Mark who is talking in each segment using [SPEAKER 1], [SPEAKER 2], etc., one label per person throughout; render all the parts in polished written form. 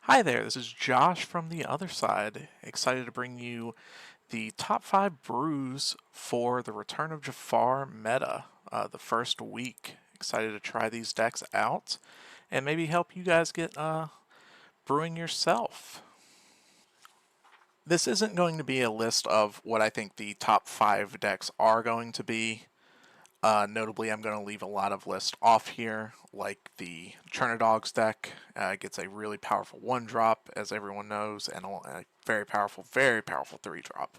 [SPEAKER 1] Hi there, this is Josh from the other side. Excited to bring you the top 5 brews for the Return of Jafar meta, the first week. Excited to try these decks out and maybe help you guys get brewing yourself. This isn't going to be a list of what I think the top 5 decks are going to be. Notably, I'm going to leave a lot of lists off here, like the Dogs deck. Gets a really powerful 1-drop, as everyone knows, and a very powerful 3-drop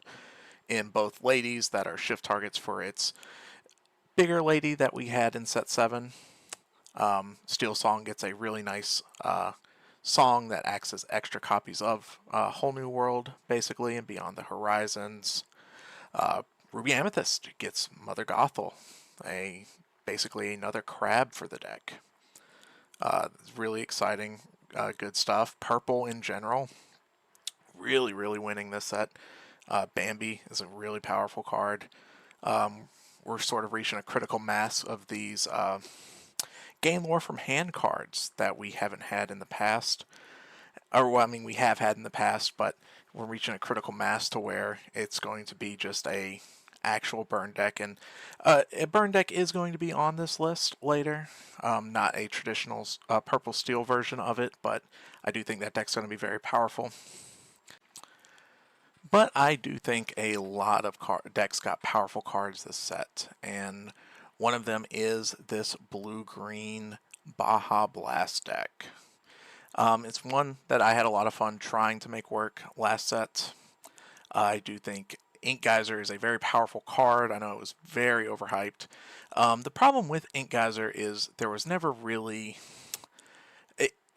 [SPEAKER 1] in both ladies that are shift targets for its bigger lady that we had in set 7. Steel Song gets a really nice song that acts as extra copies of Whole New World, basically, and Beyond the Horizons. Ruby Amethyst gets Mother Gothel, basically another crab for the deck. Really exciting, good stuff. Purple in general, really winning this set. Bambi is a really powerful card. We're sort of reaching a critical mass of these gain lore from hand cards that we haven't had in the past. Or, well, I mean, we have had in the past, but we're reaching a critical mass to where it's going to be just a actual burn deck, and a burn deck is going to be on this list later. Not a traditional purple steel version of it, but I do think that deck's going to be very powerful. But I do think a lot of decks got powerful cards this set, and one of them is this blue-green Baja Blast deck. It's one that I had a lot of fun trying to make work last set. I do think Ink Geyser is a very powerful card. I know it was very overhyped. The problem with Ink Geyser is there was never really...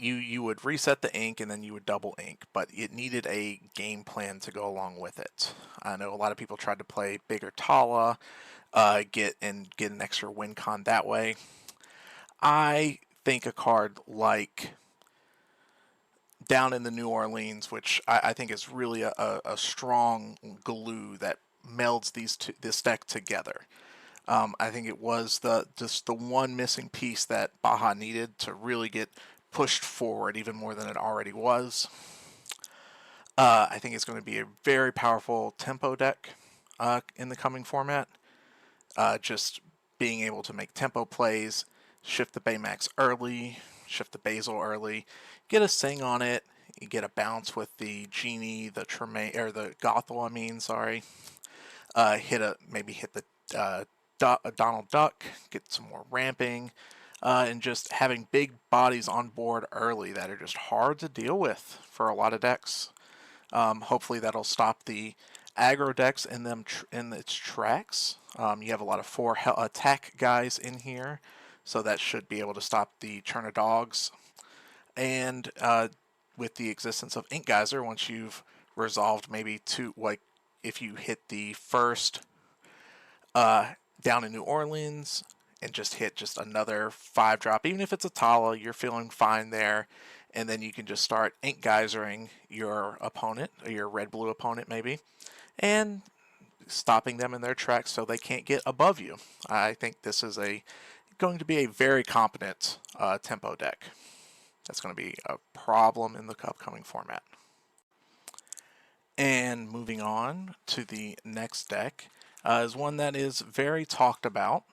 [SPEAKER 1] You would reset the ink and then you would double ink, but it needed a game plan to go along with it. I know a lot of people tried to play bigger Tala, get an extra win con that way. I think a card like Down in the New Orleans, which I think is really a strong glue that melds this deck together. I think it was just the one missing piece that Baja needed to really get pushed forward even more than it already was. I think it's going to be a very powerful tempo deck in the coming format. Just being able to make tempo plays, shift the Baymax early, shift the Basil early, get a Sing on it, you get a bounce with the Genie, the Tremaine, or the Gothel, I mean, sorry. Maybe hit the Donald Duck, get some more ramping, and just having big bodies on board early that are just hard to deal with for a lot of decks. Hopefully that'll stop the aggro decks in its tracks. You have a lot of 4 attack guys in here, so that should be able to stop the Dogs. And with the existence of Ink Geyser, once you've resolved maybe if you hit the first Down in New Orleans and just hit just another 5-drop, even if it's a Tala, you're feeling fine there. And then you can just start Ink Geysering your opponent, or your red-blue opponent maybe, and stopping them in their tracks so they can't get above you. I think this is going to be a very competent tempo deck. That's going to be a problem in the upcoming format. And moving on to the next deck is one that is very talked about.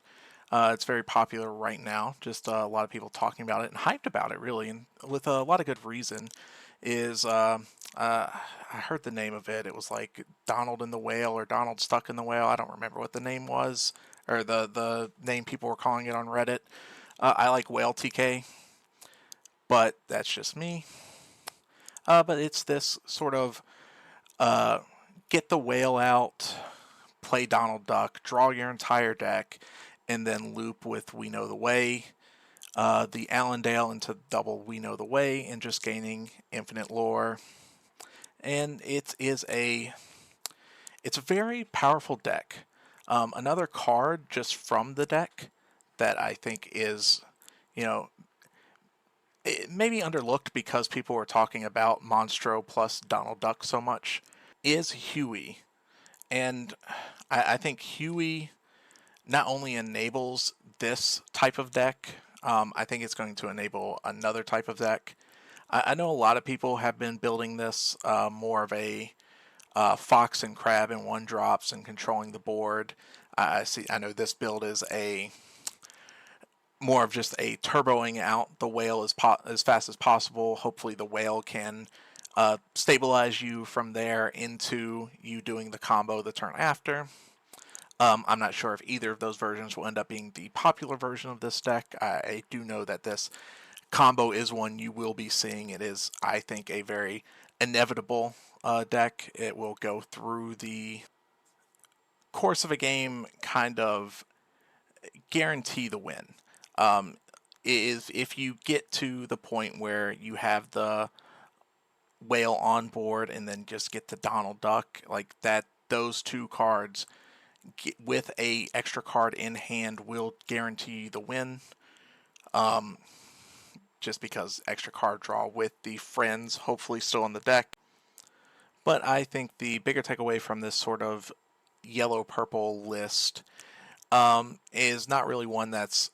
[SPEAKER 1] It's very popular right now. Just a lot of people talking about it and hyped about it, really, and with a lot of good reason. I heard the name of it. It was like Donald in the Whale or Donald Stuck in the Whale. I don't remember what the name was, or the name people were calling it on Reddit. I like Whale TK, but that's just me. But it's this sort of get the whale out, play Donald Duck, draw your entire deck, and then loop with We Know the Way, the Allendale into double We Know the Way, and just gaining infinite lore. And it's a very powerful deck. Another card just from the deck that I think is, it may be underlooked because people were talking about Monstro plus Donald Duck so much, is Huey. And I think Huey not only enables this type of deck, I think it's going to enable another type of deck. I know a lot of people have been building this more of a fox and crab and one drops and controlling the board. I see. I know this build is a more of just a turboing out the whale as fast as possible. Hopefully, the whale can stabilize you from there into you doing the combo the turn after. I'm not sure if either of those versions will end up being the popular version of this deck. I do know that this combo is one you will be seeing. It is, I think, a very inevitable deck. It will go through the course of a game, kind of guarantee the win. Um, is if you get to the point where you have the whale on board and then just get the Donald Duck like that, those two cards with a extra card in hand will guarantee the win. Um, just because extra card draw with the friends hopefully still in the deck. But I think the bigger takeaway from this sort of yellow purple list is not really one that's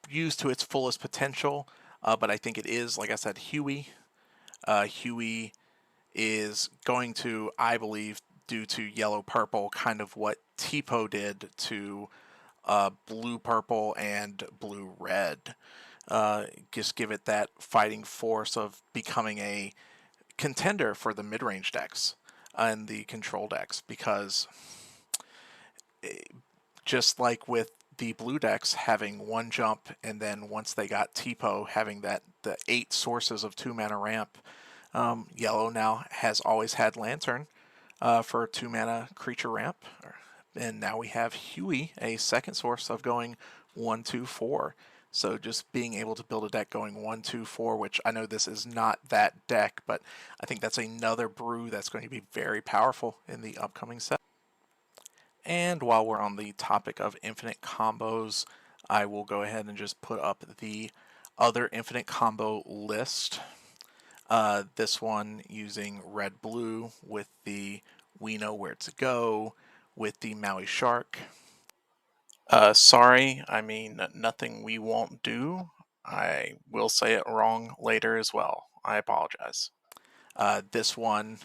[SPEAKER 1] used to its fullest potential, but I think it is, like I said, Huey. Huey is going to, I believe, due to yellow purple, kind of what Tipo did to blue purple and blue red. Just give it that fighting force of becoming a contender for the mid range decks and the control decks, because just like with the blue decks having one jump, and then once they got Tipo having the 8 sources of 2 mana ramp, yellow now has always had Lantern for 2 mana creature ramp, and now we have Huey, a second source of going 1/2/4. So just being able to build a deck going 1/2/4, which I know this is not that deck, but I think that's another brew that's going to be very powerful in the upcoming set. And while we're on the topic of infinite combos, I will go ahead and just put up the other infinite combo list. This one using red blue with the We Know Where to Go with the Maui Shark. Sorry, I mean nothing we won't do. I will say it wrong later as well. I apologize. This one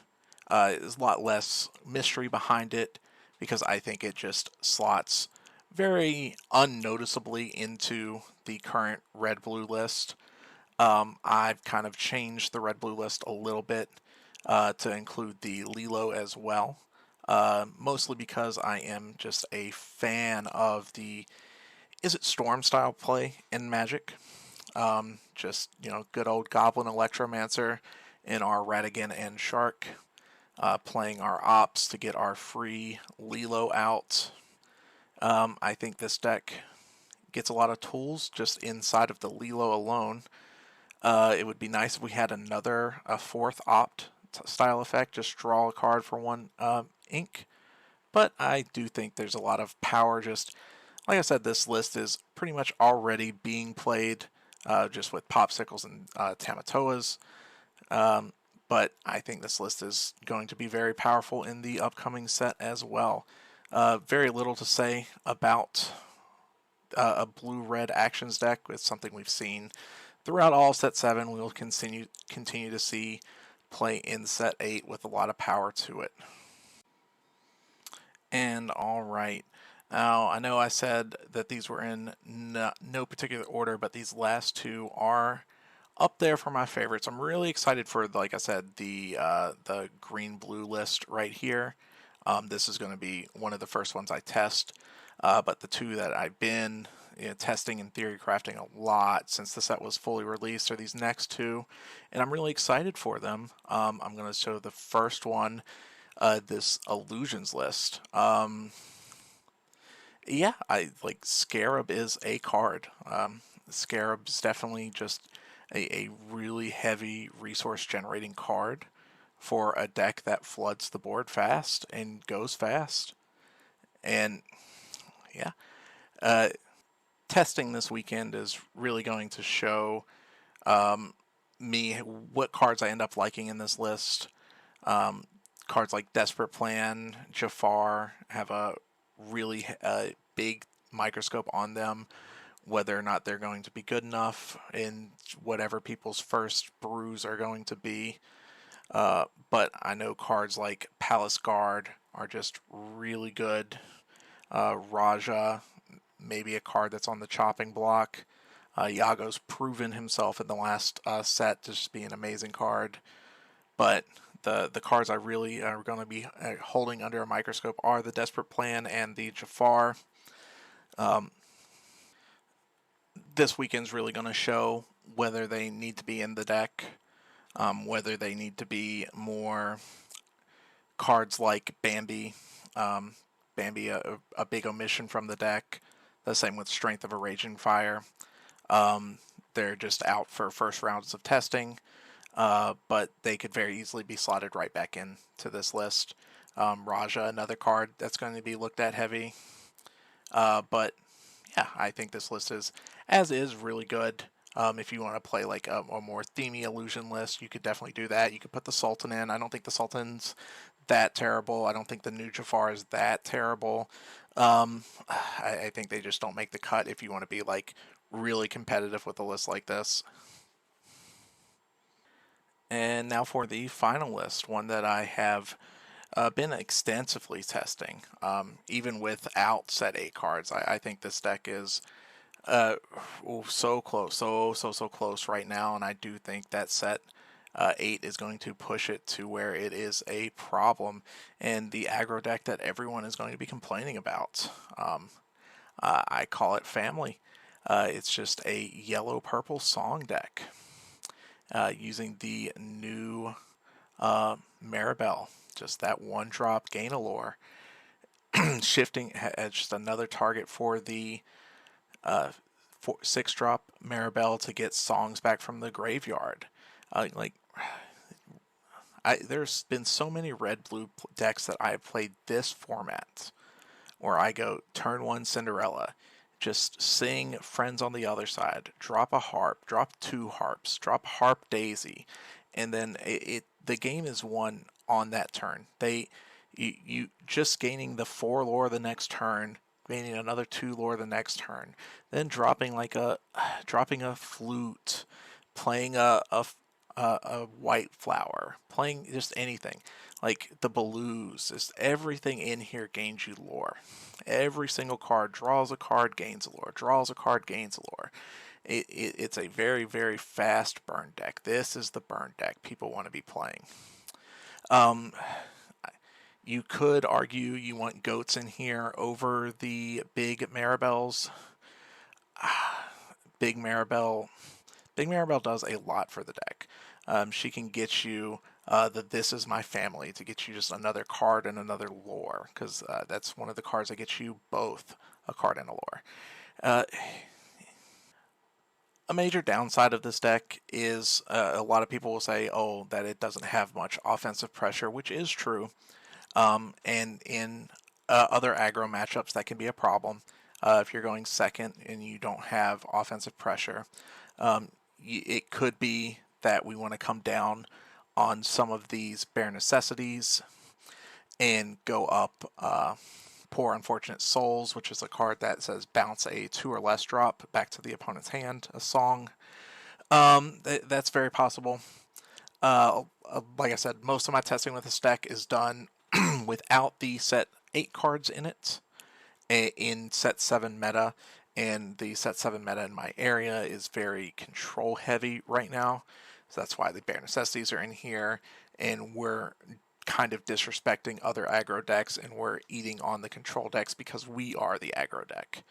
[SPEAKER 1] is a lot less mystery behind it because I think it just slots very unnoticeably into the current red blue list. I've kind of changed the red blue list a little bit to include the Lilo as well. Mostly because I am just a fan of the Is It Storm style play in Magic. Just, good old Goblin Electromancer in our Ratigan and Shark, playing our ops to get our free Lilo out. I think this deck gets a lot of tools just inside of the Lilo alone. It would be nice if we had a fourth opt style effect, just draw a card for one ink. But I do think there's a lot of power. Just like I said, this list is pretty much already being played just with Popsicles and Tamatoas. But I think this list is going to be very powerful in the upcoming set as well. Very little to say about a blue-red actions deck. It's something we've seen throughout all set 7. We will continue to see play in set 8 with a lot of power to it. And all right. Now, I know I said that these were in no particular order, but these last two are up there for my favorites. I'm really excited for, like I said, the green-blue list right here. This is going to be one of the first ones I test, but the two that I've been testing and theory crafting a lot since the set was fully released are these next two, and I'm really excited for them. I'm going to show the first one, this illusions list. Yeah, I like Scarab is a card. Scarab's definitely just a really heavy resource generating card for a deck that floods the board fast and goes fast. And yeah, uh, testing this weekend is really going to show me what cards I end up liking in this list. Cards like Desperate Plan, Jafar have a really big microscope on them, whether or not they're going to be good enough in whatever people's first brews are going to be. But I know cards like Palace Guard are just really good. Raja, maybe a card that's on the chopping block. Yago's proven himself in the last set to just be an amazing card. But the cards I really are going to be holding under a microscope are the Desperate Plan and the Jafar. This weekend's really going to show whether they need to be in the deck, whether they need to be more cards like Bambi. Bambi, a big omission from the deck. The same with Strength of a Raging Fire. They're just out for first rounds of testing, but they could very easily be slotted right back into this list. Raja, another card that's going to be looked at heavy. But yeah, I think this list is, as is, really good. If you want to play like a more themey illusion list, you could definitely do that. You could put the Sultan in. I don't think the Sultan's that terrible. I don't think the new Jafar is that terrible. I think they just don't make the cut if you want to be like really competitive with a list like this. And now for the final list, one that I have been extensively testing, even without set 8 cards. I think this deck is so close, so close right now, and I do think that set 8 is going to push it to where it is a problem, and the aggro deck that everyone is going to be complaining about. I call it family. It's just a yellow-purple song deck using the new Maribel, just that one drop gain a lore. Shifting as just another target for the 6-drop Maribel to get songs back from the graveyard. There's been so many red-blue decks that I've played this format where I go turn 1 Cinderella, just sing Friends on the Other Side, drop a harp, drop 2 harps, drop harp daisy, and then the game is won on that turn. You just gaining the 4 lore the next turn, gaining another 2 lore the next turn, then dropping dropping a flute, playing a white flower, playing just anything like the blues. Just everything in here gains you lore. Every single card draws a card, gains a lore, draws a card, gains a lore. It's a very, very fast burn deck. This is the burn deck people want to be playing. You could argue you want goats in here over the big Maribels. Big Maribel does a lot for the deck. She can get you the This Is My Family to get you just another card and another lore, because that's one of the cards that gets you both a card and a lore. A major downside of this deck is a lot of people will say, oh, that it doesn't have much offensive pressure, which is true. And in other aggro matchups, that can be a problem. If you're going second and you don't have offensive pressure, it could be that we want to come down on some of these bare necessities and go up Poor Unfortunate Souls, which is a card that says bounce a 2 or less drop back to the opponent's hand, a song. That's very possible. Like I said, most of my testing with this deck is done without the set 8 cards in it in set 7 meta, and the set 7 meta in my area is very control heavy right now, so that's why the bare necessities are in here, and we're kind of disrespecting other aggro decks, and we're eating on the control decks because we are the aggro deck.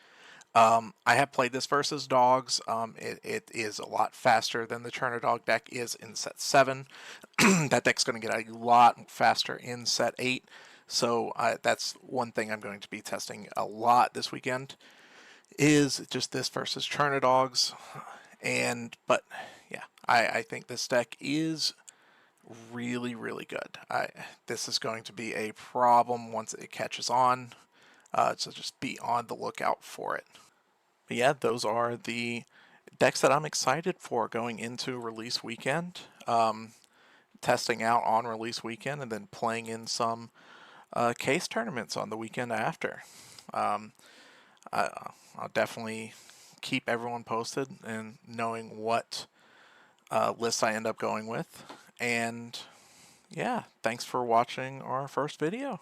[SPEAKER 1] I have played this versus dogs. It is a lot faster than the Turner Dog deck is in set 7. That deck's going to get a lot faster in set 8. So that's one thing I'm going to be testing a lot this weekend, is just this versus Turner Dogs. But yeah, I think this deck is really, really good. This is going to be a problem once it catches on. So just be on the lookout for it. But yeah, those are the decks that I'm excited for going into release weekend. Testing out on release weekend and then playing in some case tournaments on the weekend after. I'll definitely keep everyone posted and knowing what lists I end up going with. And yeah, thanks for watching our first video.